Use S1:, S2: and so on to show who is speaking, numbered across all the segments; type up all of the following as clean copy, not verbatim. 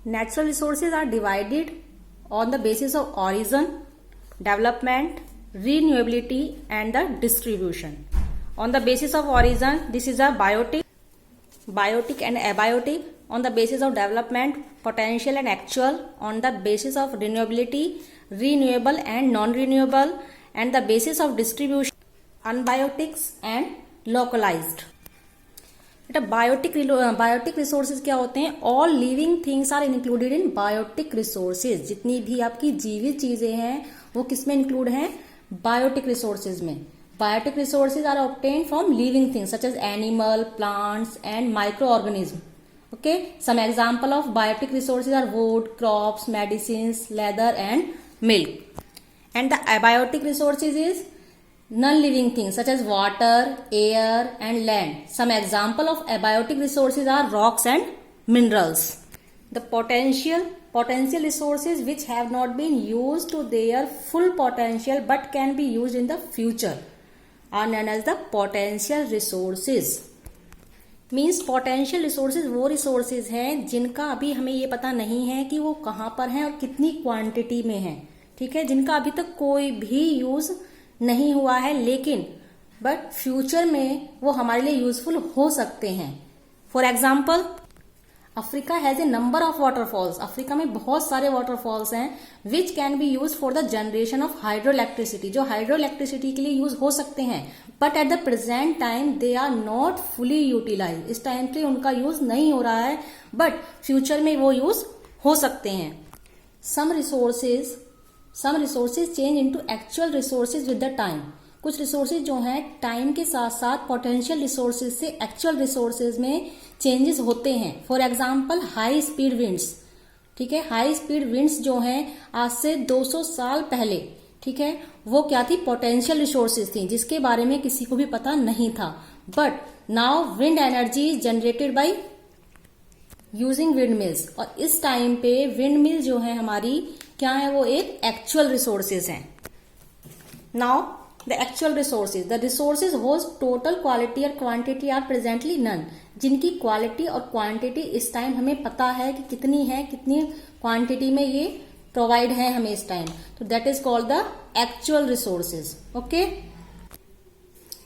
S1: Natural resources are divided on the basis of origin, development, renewability and the distribution. On the basis of origin, this is a biotic and abiotic. On the basis of development, potential and actual. On the basis of renewability, renewable and non-renewable. And the basis of distribution, unbiotics and localized. Biotic resources क्या होते हैं? All living things are included in biotic resources. जितनी भी आपकी जीवित चीजें हैं वो किसमें इंक्लूड हैं? बायोटिक रिसोर्सेज में. Biotic resources are obtained from living things such as animal, plants and micro organism. Okay, some example of biotic resources are wood, crops, medicines, leather and milk. And the abiotic resources is non-living things such as water, air and land. Some example of abiotic resources are rocks and minerals. The potential resources which have not been used to their full potential but can be used in the future are known as the potential resources. Means potential resources वो resources हैं जिनका अभी हमें ये पता नहीं है कि वो कहाँ पर हैं और कितनी क्वांटिटी में हैं. ठीक है, जिनका अभी तक कोई भी यूज नहीं हुआ है, लेकिन बट फ्यूचर में वो हमारे लिए यूजफुल हो सकते हैं. For example, Africa has a number of waterfalls. Africa में बहुत सारे वाटरफॉल्स हैं which can be use for the generation of hydro electricity, जो हाइड्रो इलेक्ट्रिसिटी के लिए यूज हो सकते हैं. But at the present time they are not fully utilize. इस टाइम पे उनका यूज नहीं हो रहा है, बट फ्यूचर में वो यूज हो सकते हैं. Some resources change into actual resources with the time. कुछ रिसोर्सेज जो हैं टाइम के साथ साथ पोटेंशियल रिसोर्सेज से एक्चुअल रिसोर्सेज में चेंजेस होते हैं. For example, high speed winds. ठीक है, हाई स्पीड विंड्स जो हैं आज से 200 साल पहले, ठीक है, वो क्या थी? पोटेंशियल रिसोर्सेज थी जिसके बारे में किसी को भी पता नहीं था. But now wind energy is generated by using wind mills. और इस टाइम पे विंड मिल जो है हमारी क्या है? वो एक एक्चुअल रिसोर्सेज हैं. Now the actual resources, the resources whose total quality और क्वांटिटी आर प्रेजेंटली नन. जिनकी क्वालिटी और क्वांटिटी इस टाइम हमें पता है कि कितनी है, कितनी क्वांटिटी में ये प्रोवाइड है हमें इस टाइम. तो that is called the actual resources. Okay,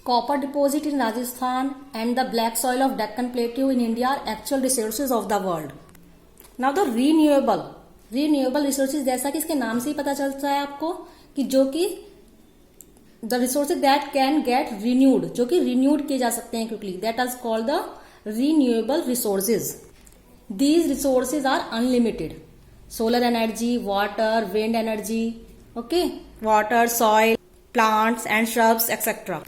S1: copper deposit in Rajasthan and the black soil of Deccan plateau in India are actual resources of the world. Now the renewable resources, जैसा कि इसके नाम से ही पता चलता है आपको कि जो कि the resources that can get renewed, जो कि रिन्यूड किए जा सकते हैं quickly, that is called the renewable resources. These resources are unlimited. Solar energy, water, wind energy, okay, water, soil, plants and shrubs etcetera.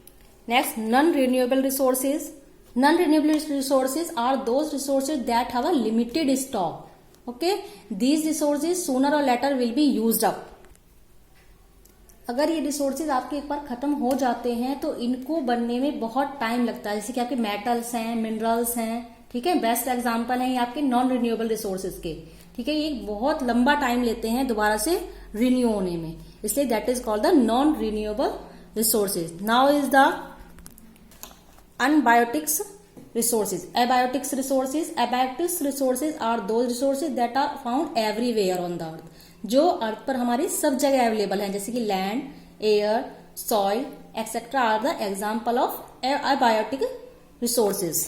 S1: Next, non renewable resources. Non renewable resources are those resources that have a limited stock. Okay, these resources sooner or later will be used up. अगर ये resources आपके एक बार खत्म हो जाते हैं तो इनको बनने में बहुत टाइम लगता है. जैसे कि आपके मेटल्स हैं, मिनरल्स हैं, ठीक है, बेस्ट एग्जांपल है ये आपके नॉन रिन्यूएबल रिसोर्सेज के. ठीक है, ये बहुत लंबा टाइम लेते हैं दोबारा से रिन्यू होने में, इसलिए that is called the non renewable resources. Now is the abiotics resources. Abiotic resources are those resources that are found everywhere on the earth. जो अर्थ पर हमारी सब जगह अवेलेबल हैं, जैसे कि land, air, soil etcetera are the example of abiotic resources.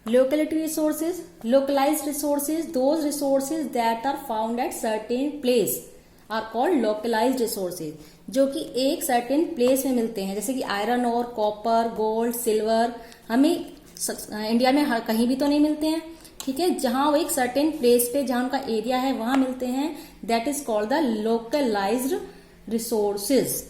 S1: Locality resources, localized resources, those resources that are found at certain place are called localized resources. जो कि एक सर्टेन प्लेस में मिलते हैं, जैसे कि आयरन और कॉपर, गोल्ड, सिल्वर हमें इंडिया में कहीं भी तो नहीं मिलते हैं. ठीक है, जहां वो एक सर्टेन प्लेस पे जहां उनका एरिया है वहां मिलते हैं, that is called the localised resources.